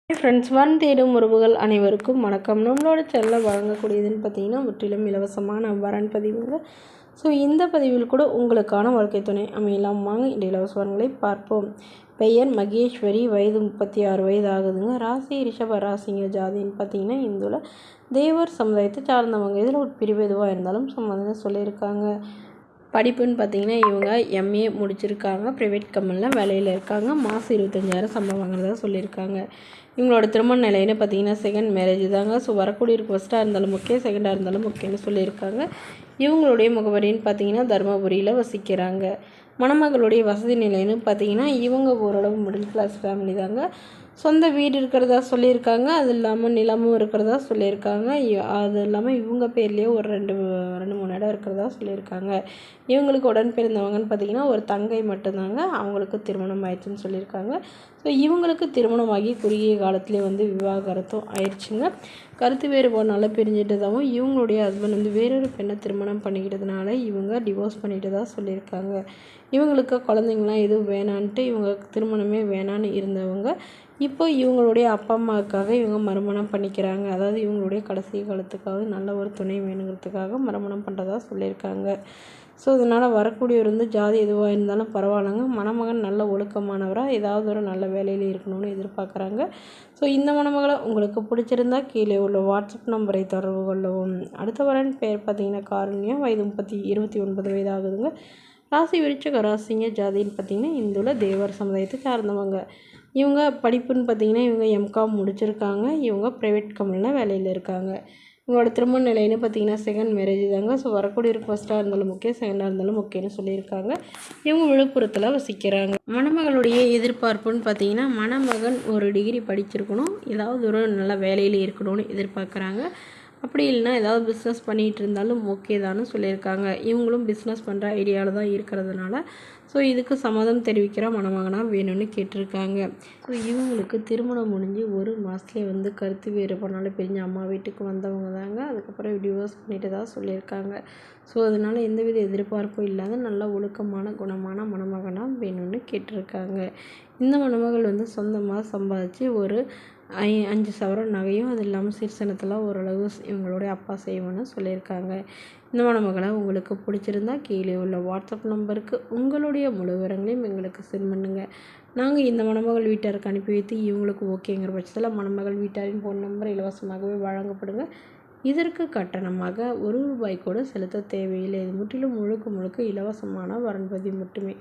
Friends, தேடும் உறவுகள் அனைவருக்கும் வணக்கம். நம்மளோட சேனலில் வழங்கக்கூடியதுன்னு பார்த்தீங்கன்னா முற்றிலும் இலவசமான வரன் பதிவுங்க. ஸோ இந்த பதிவில் கூட உங்களுக்கான வாழ்க்கை துணை அமையலாம். வாங்க இந்த இலவச வரன்களை பார்ப்போம். பெயர் மகேஸ்வரி, வயது 36 வயது ஆகுதுங்க. ராசி ரிஷப ராசிங்க. ஜாதின்னு பார்த்தீங்கன்னா இந்துல தேவர் சமுதாயத்தை சார்ந்தவங்க. இதில் ஒரு பிரிவு எதுவாக இருந்தாலும் சம்மந்தம் சொல்லியிருக்காங்க. படிப்புன்னு பார்த்தீங்கன்னா இவங்க எம்ஏ முடிச்சிருக்காங்க. ப்ரைவேட் கம்பெனியில் வேலையில் இருக்காங்க. மாதம் 25,000 சம்பளம் வாங்குறதா சொல்லியிருக்காங்க. இவங்களோட திருமண நிலைன்னு பார்த்தீங்கன்னா செகண்ட் மேரேஜ் தாங்க. ஸோ வரக்கூடிய ஃபஸ்ட்டாக இருந்தாலும் ஓகே, செகண்டாக இருந்தாலும் ஓகேன்னு சொல்லியிருக்காங்க. இவங்களுடைய முகவரின்னு பார்த்தீங்கன்னா தருமபுரியில் வசிக்கிறாங்க. மணமகளுடைய வசதி நிலைன்னு பார்த்தீங்கன்னா இவங்க ஓரளவு மிடில் கிளாஸ் ஃபேமிலி தாங்க. சொந்த வீடு இருக்கிறதா சொல்லியிருக்காங்க. அது இல்லாமல் நிலமும் இருக்கிறதா சொல்லியிருக்காங்க. அது இல்லாமல் இவங்க பேர்லேயே ஒரு ரெண்டு மூணு இடம் இருக்கிறதா சொல்லியிருக்காங்க. இவங்களுக்கு உடன் பிறந்தவங்கன்னு பார்த்தீங்கன்னா ஒரு தங்கை மட்டும்தாங்க. அவங்களுக்கு திருமணம் ஆயிடுச்சுன்னு சொல்லியிருக்காங்க. ஸோ இவங்களுக்கு திருமணமாகி குறுகிய காலத்துலேயே விவாகரத்தும் ஆயிடுச்சுங்க. கருத்து வேறுபாடுனால பிரிஞ்சிட்டதாகவும் இவங்களுடைய ஹஸ்பண்ட் வேறொரு பெண்ணை திருமணம் பண்ணிக்கிட்டதுனால இவங்க டிவோர்ஸ் பண்ணிட்டு தான் சொல்லியிருக்காங்க. இவங்களுக்கு குழந்தைங்களாம் எதுவும் வேணான்ட்டு இவங்க திருமணமே வேணான்னு இருந்தவங்க இப்போ இவங்களுடைய அப்பா அம்மாவுக்காக இவங்க மறுமணம் பண்ணிக்கிறாங்க. அதாவது இவங்களுடைய கடைசி காலத்துக்காக நல்ல ஒரு துணை வேணுங்கிறதுக்காக மறுமணம் பண்ணுறதா சொல்லியிருக்காங்க. ஸோ இதனால் வரக்கூடியவர் ஜாதி எதுவாக இருந்தாலும் பரவாயில்லைங்க. மணமகன் நல்ல ஒழுக்கமானவராக ஏதாவது ஒரு நல்ல வேலையில் இருக்கணும்னு எதிர்பார்க்குறாங்க. ஸோ இந்த மணமகளை உங்களுக்கு பிடிச்சிருந்தா கீழே உள்ள வாட்ஸ்அப் நம்பரை தொடர்பு கொள்ளவும். அடுத்த வரன் பேர் பார்த்தீங்கன்னா காருண்யா, வயது 29 வயது ஆகுதுங்க. ராசி விருச்சிக ராசிங்க. ஜாதின்னு பார்த்தீங்கன்னா இந்துல தேவர் சமுதாயத்தை சார்ந்தவங்க. இவங்க படிப்புன்னு பார்த்தீங்கன்னா இவங்க எம்காம் முடிச்சிருக்காங்க. இவங்க ப்ரைவேட் கம்பெனியில் வேலையில் இருக்காங்க. இவங்களோட திருமண நிலைன்னு பார்த்தீங்கன்னா செகண்ட் மேரேஜ் தாங்க. ஸோ வரக்கூடிய ஃபஸ்ட்டாக இருந்தாலும் ஓகே, செகண்டாக இருந்தாலும் ஓகேன்னு சொல்லியிருக்காங்க. இவங்க விழுப்புரத்தில் வசிக்கிறாங்க. மணமகளுடைய எதிர்பார்ப்புன்னு பார்த்தீங்கன்னா மணமகன் ஒரு டிகிரி படிச்சிருக்கணும், ஏதாவது ஒரு நல்ல வேலையில் இருக்கணும்னு எதிர்பார்க்குறாங்க. அப்படி இல்லைனா ஏதாவது பிஸ்னஸ் பண்ணிகிட்டு இருந்தாலும் ஓகே தான்னு சொல்லியிருக்காங்க. இவங்களும் பிஸ்னஸ் பண்ணுற ஐடியாவில் தான் இருக்கிறதுனால ஸோ இதுக்கு சம்மதம் தெரிவிக்கிற மணமகனாக வேணும்னு கேட்டிருக்காங்க. ஸோ இவங்களுக்கு திருமணம் முடிஞ்சு ஒரு மாதத்துலேயே கருத்து வேறுபாடுனால பிரிஞ்சு அம்மா வீட்டுக்கு வந்தவங்க தாங்க. அதுக்கப்புறம் டிவோர்ஸ் பண்ணிட்டு தான் சொல்லியிருக்காங்க. ஸோ அதனால் எந்தவித எதிர்பார்ப்பும் இல்லாத நல்ல ஒழுக்கமான குணமான மணமகனாக வேணும்னு கேட்டிருக்காங்க. இந்த மணமகள் சொந்தமாக சம்பாதிச்சு ஒரு 5 சவரன் நகையும் அது இல்லாமல் சீர்சனத்தெல்லாம் ஓரளவு இவங்களுடைய அப்பா செய்வோன்னு சொல்லியிருக்காங்க. இந்த மணமகளை உங்களுக்கு பிடிச்சிருந்தா கீழே உள்ள வாட்ஸ்அப் நம்பருக்கு உங்களுடைய முழு விவரங்களையும் எங்களுக்கு சென்ட் பண்ணுங்கள். நாங்கள் இந்த மணமகள் வீட்டாருக்கு அனுப்பி வைத்து இவங்களுக்கு ஓகேங்கிற பட்சத்தில் மணமகள் வீட்டாரின் ஃபோன் நம்பர் இலவசமாகவே வழங்கப்படுங்க. இதற்கு கட்டணமாக ₹1 கூட செலுத்த தேவையில்லை. இது முற்றிலும் முழுக்க இலவசமான வரன்பதிவு மட்டுமே.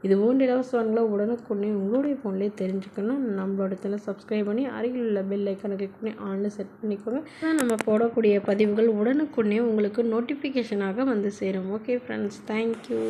இது போன்ற இலவச வரன்களை உடனுக்குடனே உங்களுடைய ஃபோன்லேயே தெரிஞ்சுக்கணும். நம்மளோட சேனல் சப்ஸ்கிரைப் பண்ணி அருகில் உள்ள பெல் ஐக்கானை கிளிக் பண்ணி ஆன்ல செட் பண்ணிக்கோங்க. நம்ம போடக்கூடிய பதிவுகள் உடனுக்குடனே உங்களுக்கு நோட்டிஃபிகேஷனாக சேரும். Okay friends, thank you.